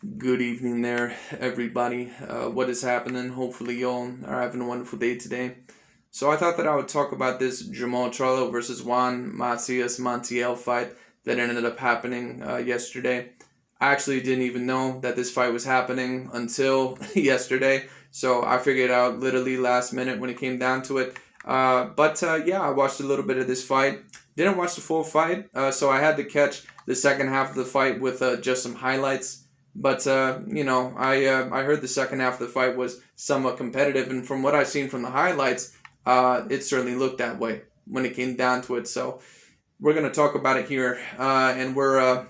Good evening there, everybody. What is happening? Hopefully, y'all are having a wonderful day today. So, I thought that I would talk about this Jermall Charlo versus Juan Macias Montiel fight that ended up happening yesterday. I actually didn't even know that this fight was happening until yesterday, so I figured out literally last minute when it came down to it. But yeah, I watched a little bit of this fight. Didn't watch the full fight, so I had to catch the second half of the fight with just some highlights. But I heard the second half of the fight was somewhat competitive, and from what I've seen from the highlights, it certainly looked that way when it came down to it. So we're gonna talk about it here, and we're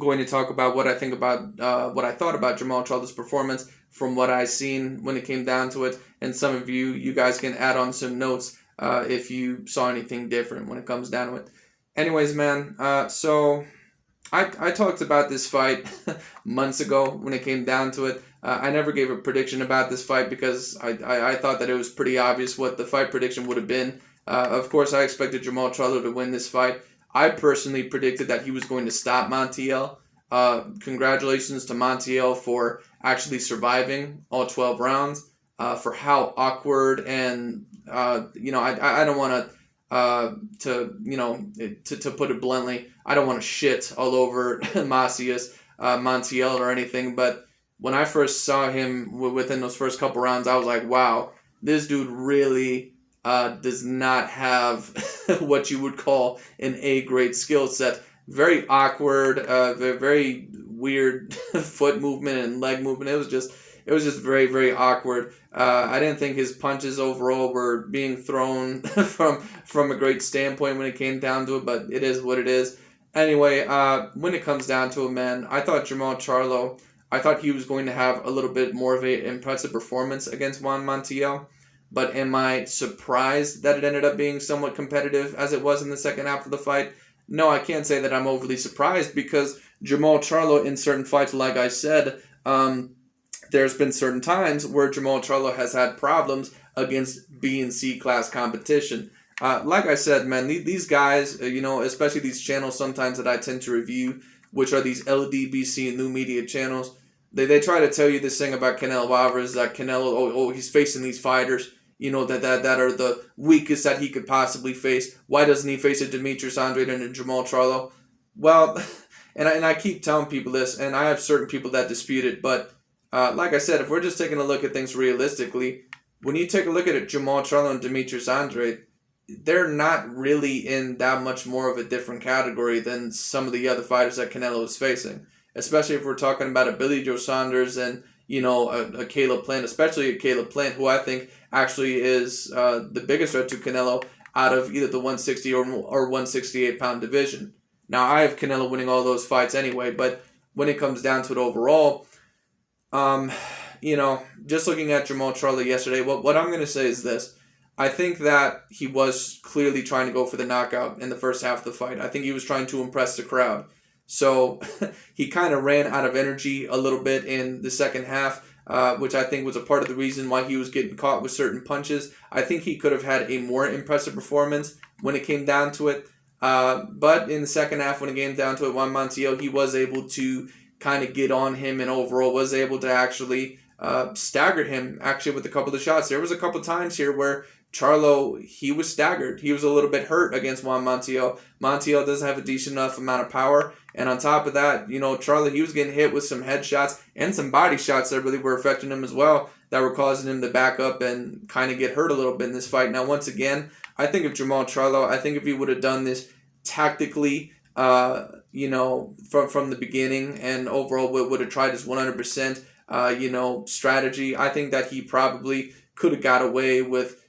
going to talk about what I think about what I thought about Jermall Charlo's performance from what I seen when it came down to it, and some of you guys can add on some notes if you saw anything different when it comes down to it. Anyways, man, so I talked about this fight months ago when it came down to it. I never gave a prediction about this fight because I thought that it was pretty obvious what the fight prediction would have been. Of course, I expected Jermall Charlo to win this fight. I personally predicted that he was going to stop Montiel. Congratulations to Montiel for actually surviving all 12 rounds, for how awkward and, I don't want to put it bluntly, I don't want to shit all over Macias Montiel or anything, but when I first saw him within those first couple rounds, I was like, wow, this dude really does not have what you would call an A-grade skill set. Very awkward, very weird foot movement and leg movement. It was just very, very awkward. I didn't think his punches overall were being thrown from a great standpoint when it came down to it, but it is what it is. Anyway, when it comes down to it, man, I thought Jermall Charlo, I thought he was going to have a little bit more of an impressive performance against Juan Montiel. But am I surprised that it ended up being somewhat competitive as it was in the second half of the fight? No, I can't say that I'm overly surprised because Jermall Charlo in certain fights, like I said, there's been certain times where Jermall Charlo has had problems against B and C class competition. Like I said, man, these guys, especially these channels sometimes that I tend to review, which are these LDBC and new media channels, they try to tell you this thing about Canelo Alvarez, that Canelo, he's facing these fighters, that are the weakest that he could possibly face. Why doesn't he face a Demetrius Andrade and a Jermall Charlo? Well, and I keep telling people this, and I have certain people that dispute it, but like I said, if we're just taking a look at things realistically, when you take a look at it, Jermall Charlo and Demetrius Andrade, they're not really in that much more of a different category than some of the other fighters that Canelo is facing. Especially if we're talking about a Billy Joe Saunders and a Caleb Plant, especially a Caleb Plant, who I think actually is the biggest threat to Canelo out of either the 160 or 168 pound division. Now I have Canelo winning all those fights anyway, but when it comes down to it overall, um, just looking at Jermall Charlo yesterday, what I'm going to say is this. I think that he was clearly trying to go for the knockout in the first half of the fight. I think he was trying to impress the crowd. So he kind of ran out of energy a little bit in the second half, which I think was a part of the reason why he was getting caught with certain punches. I think he could have had a more impressive performance when it came down to it. But in the second half, when it came down to it, Juan Montiel, he was able to kind of get on him and overall was able to actually stagger him actually with a couple of shots. There was a couple of times here where Charlo, he was staggered. He was a little bit hurt against Juan Montiel. Montiel doesn't have a decent enough amount of power. And on top of that, Charlo, he was getting hit with some headshots and some body shots that really were affecting him as well, that were causing him to back up and kind of get hurt a little bit in this fight. Now, once again, I think if Jermall Charlo, I think if he would have done this tactically, from the beginning and overall would have tried his 100%, strategy, I think that he probably could have got away with,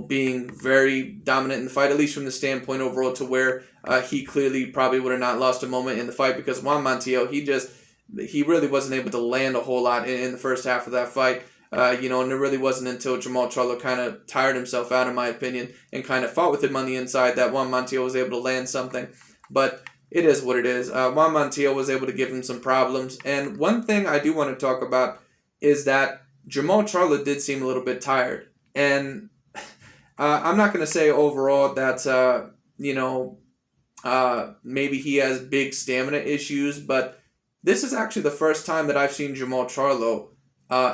being very dominant in the fight, at least from the standpoint overall to where he clearly probably would have not lost a moment in the fight because Juan Montiel, he really wasn't able to land a whole lot in the first half of that fight. And it really wasn't until Jermall Charlo kind of tired himself out, in my opinion, and kind of fought with him on the inside that Juan Montiel was able to land something. But it is what it is. Juan Montiel was able to give him some problems. And one thing I do want to talk about is that Jermall Charlo did seem a little bit tired. And I'm not going to say overall that, maybe he has big stamina issues, but this is actually the first time that I've seen Jermall Charlo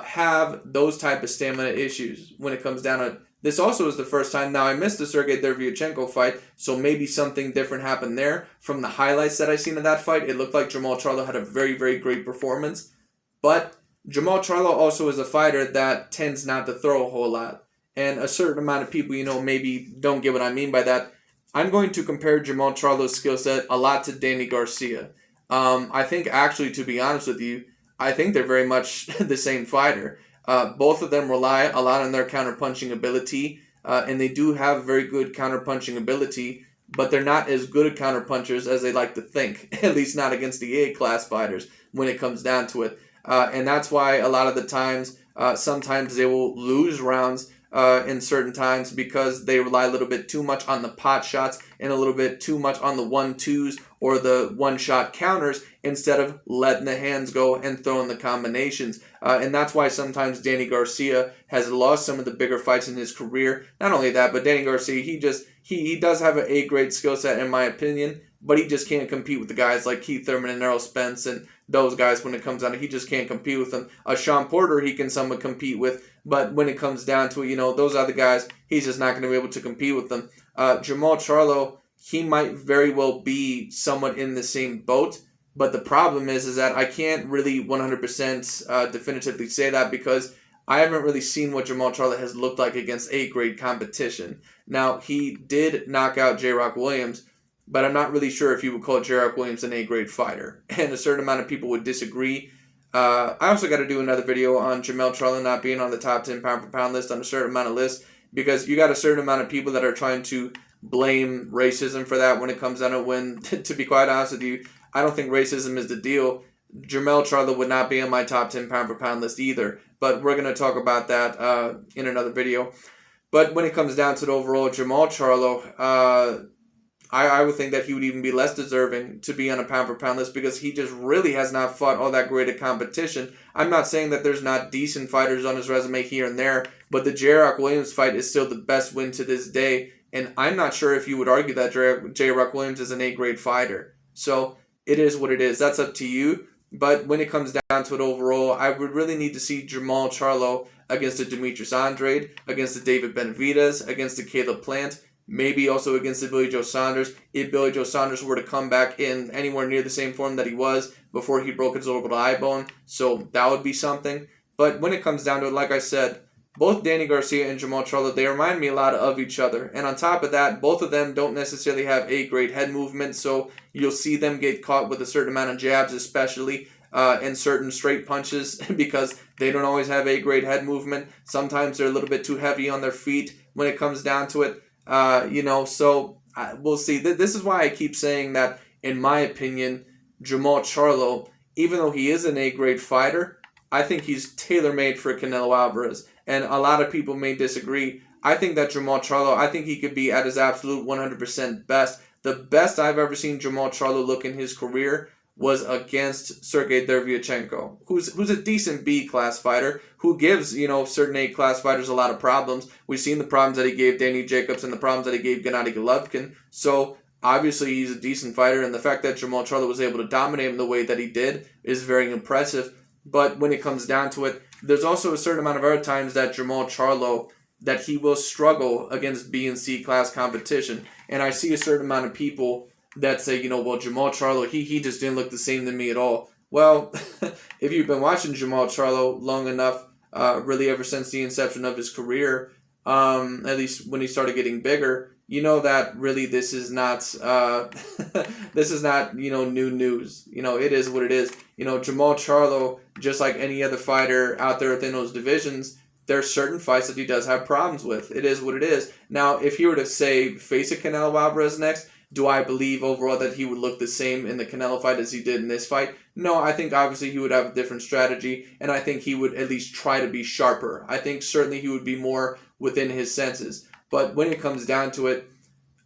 have those type of stamina issues when it comes down to. This also is the first time. Now, I missed the Sergey Derevyanchenko fight, so maybe something different happened there. From the highlights that I seen of that fight, it looked like Jermall Charlo had a very, very great performance. But Jermall Charlo also is a fighter that tends not to throw a whole lot. And a certain amount of people, maybe don't get what I mean by that. I'm going to compare Jermall Charlo's skill set a lot to Danny Garcia. I think, actually, to be honest with you, I think they're very much the same fighter. Both of them rely a lot on their counterpunching ability, and they do have very good counterpunching ability, but they're not as good at counterpunchers as they like to think, at least not against the A-class fighters when it comes down to it. And that's why a lot of the times, sometimes they will lose rounds in certain times because they rely a little bit too much on the pot shots and a little bit too much on the 1-2s or the one-shot counters instead of letting the hands go and throwing the combinations. And that's why sometimes Danny Garcia has lost some of the bigger fights in his career. Not only that, but Danny Garcia, he does have an A-grade skill set in my opinion, but he just can't compete with the guys like Keith Thurman and Errol Spence and those guys when it comes down to he just can't compete with them. Sean Porter he can somewhat compete with, but when it comes down to it, those other guys, he's just not going to be able to compete with them. Jermall Charlo, he might very well be somewhat in the same boat, but the problem is that I can't really 100% definitively say that because I haven't really seen what Jermall Charlo has looked like against A-grade competition. Now, he did knock out J-Rock Williams, but I'm not really sure if you would call J-Rock Williams an A-grade fighter. And a certain amount of people would disagree. I also got to do another video on Jermall Charlo not being on the top 10 pound-for-pound list on a certain amount of lists because you got a certain amount of people that are trying to blame racism for that when it comes down to when, to be quite honest with you, I don't think racism is the deal. Jermall Charlo would not be on my top 10 pound-for-pound list either. But we're going to talk about that in another video. But when it comes down to the overall Jermall Charlo, I would think that he would even be less deserving to be on a pound-for-pound list because he just really has not fought all that great a competition. I'm not saying that there's not decent fighters on his resume here and there, but the J-Rock Williams fight is still the best win to this day, and I'm not sure if you would argue that J-Rock Williams is an A-grade fighter. So it is what it is. That's up to you. But when it comes down to it overall, I would really need to see Jermall Charlo against the Demetrius Andrade, against the David Benavidez, against the Caleb Plant, maybe also against the Billy Joe Saunders, if Billy Joe Saunders were to come back in anywhere near the same form that he was before he broke his orbital eye bone. So that would be something. But when it comes down to it, like I said, both Danny Garcia and Jermall Charlo, they remind me a lot of each other. And on top of that, both of them don't necessarily have A-grade head movement, so you'll see them get caught with a certain amount of jabs, especially and certain straight punches because they don't always have A-grade head movement. Sometimes they're a little bit too heavy on their feet when it comes down to it. So we'll see. This is why I keep saying that, in my opinion, Jermall Charlo, even though he is an A-grade fighter, I think he's tailor-made for Canelo Alvarez. And a lot of people may disagree. I think that Jermall Charlo, I think he could be at his absolute 100% best. The best I've ever seen Jermall Charlo look in his career was against Sergey Derevyanchenko, who's a decent B-class fighter, who gives, certain A-class fighters a lot of problems. We've seen the problems that he gave Danny Jacobs and the problems that he gave Gennady Golovkin. So, obviously, he's a decent fighter, and the fact that Jermall Charlo was able to dominate him the way that he did is very impressive. But when it comes down to it, there's also a certain amount of other times that Jermall Charlo, that he will struggle against B and C class competition. And I see a certain amount of people that say, Jermall Charlo, he just didn't look the same to me at all. Well, if you've been watching Jermall Charlo long enough, really ever since the inception of his career, at least when he started getting bigger, you know that really this is not new news. It is what it is. Jermall Charlo, just like any other fighter out there within those divisions, there are certain fights that he does have problems with. It is what it is. Now, if he were to say face a Canelo Alvarez next, do I believe overall that he would look the same in the Canelo fight as he did in this fight? No, I think obviously he would have a different strategy, and I think he would at least try to be sharper. I think certainly he would be more within his senses. But when it comes down to it,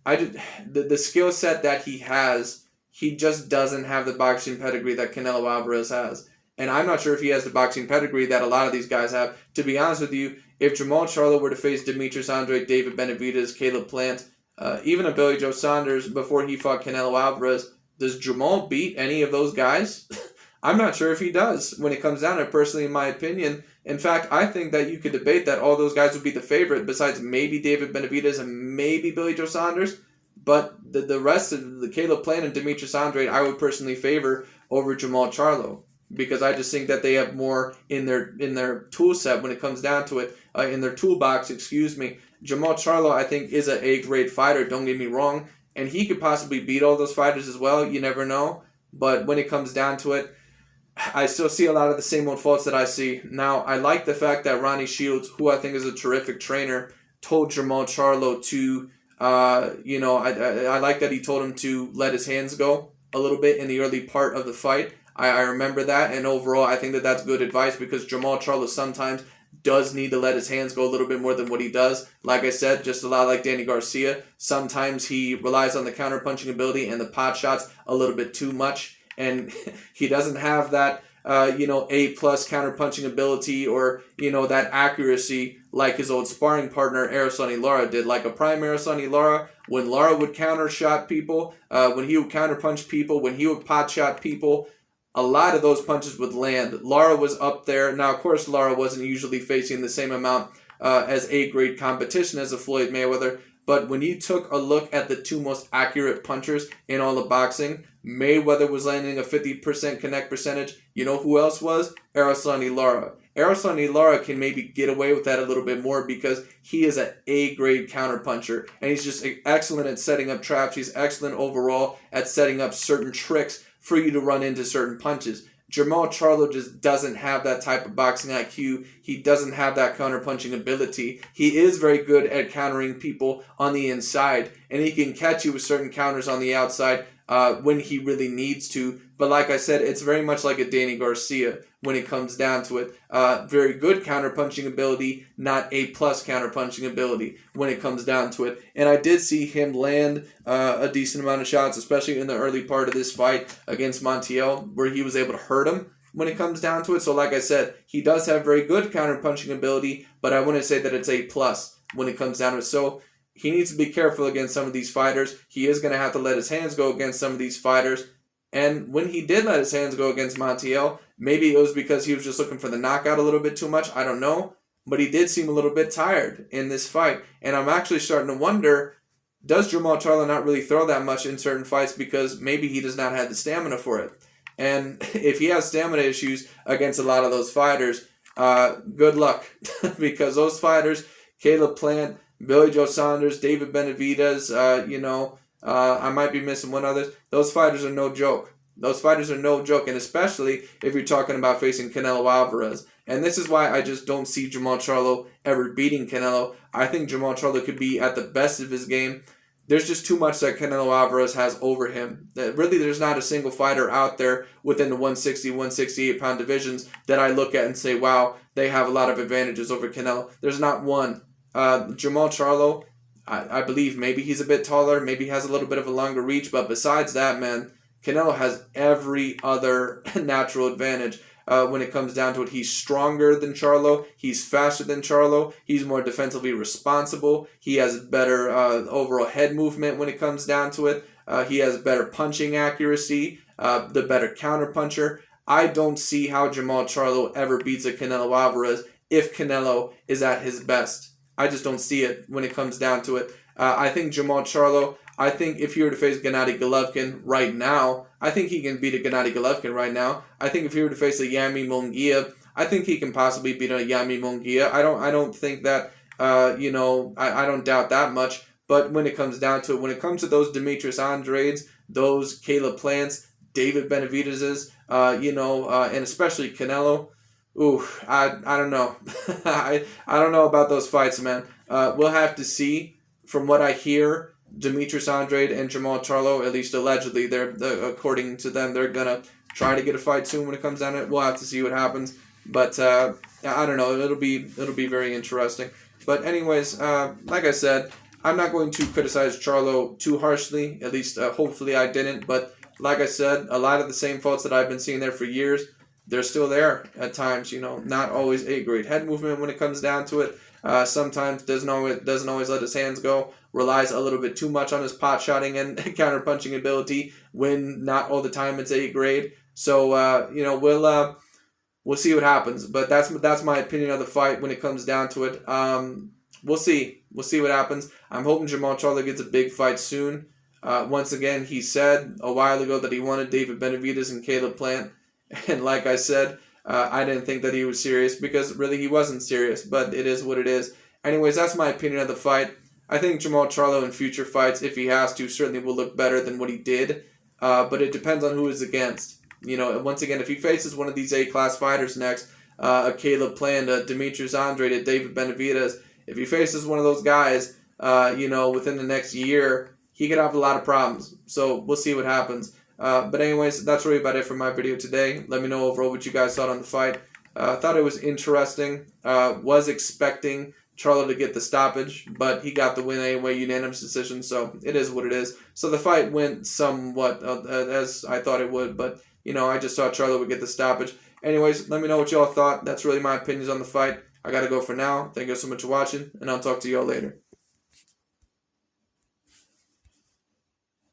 the skill set that he has, he just doesn't have the boxing pedigree that Canelo Alvarez has. And I'm not sure if he has the boxing pedigree that a lot of these guys have. To be honest with you, if Jermall Charlo were to face Demetrius Andrade, David Benavidez, Caleb Plant, even a Billy Joe Saunders before he fought Canelo Alvarez, does Jermall beat any of those guys? I'm not sure if he does when it comes down to it, personally, in my opinion. In fact, I think that you could debate that all those guys would be the favorite, besides maybe David Benavidez and maybe Billy Joe Saunders. But the rest of the Caleb Plant and Demetrius Andrade, I would personally favor over Jermall Charlo, because I just think that they have more in their tool set when it comes down to it, in their toolbox, excuse me. Jermall Charlo, I think, is an A-grade fighter, don't get me wrong, and he could possibly beat all those fighters as well, you never know. But when it comes down to it, I still see a lot of the same old faults that I see. Now, I like the fact that Ronnie Shields, who I think is a terrific trainer, told Jermall Charlo to, I like that he told him to let his hands go a little bit in the early part of the fight. I remember that, and overall, I think that that's good advice, because Jermall Charlo sometimes does need to let his hands go a little bit more than what he does. Like I said, just a lot like Danny Garcia, sometimes he relies on the counter-punching ability and the pot shots a little bit too much, and he doesn't have that, A-plus counter-punching ability, or, that accuracy like his old sparring partner, Araceli Lara, did. Like a prime Araceli Lara, when Lara would counter-shot people, when he would counter-punch people, when he would pot-shot people, a lot of those punches would land. Lara was up there. Now, of course, Lara wasn't usually facing the same amount as A-grade competition as a Floyd Mayweather, but when you took a look at the two most accurate punchers in all of boxing, Mayweather was landing a 50% connect percentage. You know who else was? Araceli Lara. Araceli Lara can maybe get away with that a little bit more, because he is an A-grade counterpuncher, and he's just excellent at setting up traps. He's excellent overall at setting up certain tricks for you to run into certain punches. Jermall Charlo just doesn't have that type of boxing IQ. He doesn't have that counter-punching ability. He is very good at countering people on the inside, and he can catch you with certain counters on the outside when he really needs to. But like I said, it's very much like a Danny Garcia when it comes down to it. Very good counter-punching ability, not A-plus counter-punching ability when it comes down to it. And I did see him land a decent amount of shots, especially in the early part of this fight against Montiel, where he was able to hurt him when it comes down to it. So like I said, he does have very good counter-punching ability, but I wouldn't say that it's A-plus when it comes down to it. So he needs to be careful against some of these fighters. He is going to have to let his hands go against some of these fighters. And when he did let his hands go against Montiel, maybe it was because he was just looking for the knockout a little bit too much. I don't know. But he did seem a little bit tired in this fight. And I'm actually starting to wonder, does Jermall Charlo not really throw that much in certain fights because maybe he does not have the stamina for it? And if he has stamina issues against a lot of those fighters, good luck. Because those fighters, Caleb Plant, Billy Joe Saunders, David Benavidez, I might be missing one other. Those fighters are no joke. Those fighters are no joke, and especially if you're talking about facing Canelo Alvarez. And this is why I just don't see Jermall Charlo ever beating Canelo. I think Jermall Charlo could be at the best of his game. There's just too much that Canelo Alvarez has over him. Really, there's not a single fighter out there within the 160, 168 pound divisions that I look at and say, wow, they have a lot of advantages over Canelo. There's not one. Jermall Charlo, I believe maybe he's a bit taller, maybe he has a little bit of a longer reach, but besides that, man, Canelo has every other natural advantage when it comes down to it. He's stronger than Charlo, he's faster than Charlo, he's more defensively responsible, he has better overall head movement when it comes down to it, he has better punching accuracy, the better counter puncher. I don't see how Jermall Charlo ever beats a Canelo Alvarez if Canelo is at his best. I just don't see it when it comes down to it. I think Jermall Charlo, I think if he were to face Gennady Golovkin right now, I think he can beat a Gennady Golovkin right now. I think if he were to face a Yami Munguia, I think he can possibly beat a Yami Munguia. I don't think that, I don't doubt that much. But when it comes down to it, when it comes to those Demetrius Andrades, those Caleb Plants, David Benavidez's, and especially Canelo, ooh, I don't know. I don't know about those fights, man. We'll have to see. From what I hear, Demetrius Andrade and Jermall Charlo, at least allegedly, they're according to them, they're gonna try to get a fight soon when it comes down to it. We'll have to see what happens. But I don't know. It'll be very interesting. But anyways, like I said, I'm not going to criticize Charlo too harshly. At least, hopefully, I didn't. But like I said, a lot of the same faults that I've been seeing there for years, they're still there at times. Not always a great head movement when it comes down to it. Sometimes doesn't always let his hands go. Relies a little bit too much on his pot shotting and counter punching ability when not all the time it's A grade. So you know, we'll see what happens. But that's my opinion of the fight when it comes down to it. We'll see. We'll see what happens. I'm hoping Jermall Charlo gets a big fight soon. Once again, he said a while ago that he wanted David Benavidez and Caleb Plant. And like I said, I didn't think that he was serious because really he wasn't serious. But it is what it is. Anyways, that's my opinion of the fight. I think Jermall Charlo in future fights, if he has to, certainly will look better than what he did. But it depends on who he's against. You know, once again, if he faces one of these A-class fighters next, a Caleb Plant, a Demetrius Andrade, a David Benavidez, if he faces one of those guys, you know, within the next year, he could have a lot of problems. So we'll see what happens. But anyways, that's really about it for my video today. Let me know overall what you guys thought on the fight. Thought it was interesting. Was expecting Charlo to get the stoppage, but he got the win anyway, unanimous decision, so it is what it is. So the fight went somewhat as I thought it would, but, you know, I just thought Charlo would get the stoppage. Anyways, let me know what y'all thought. That's really my opinions on the fight. I gotta go for now. Thank you so much for watching, and I'll talk to y'all later.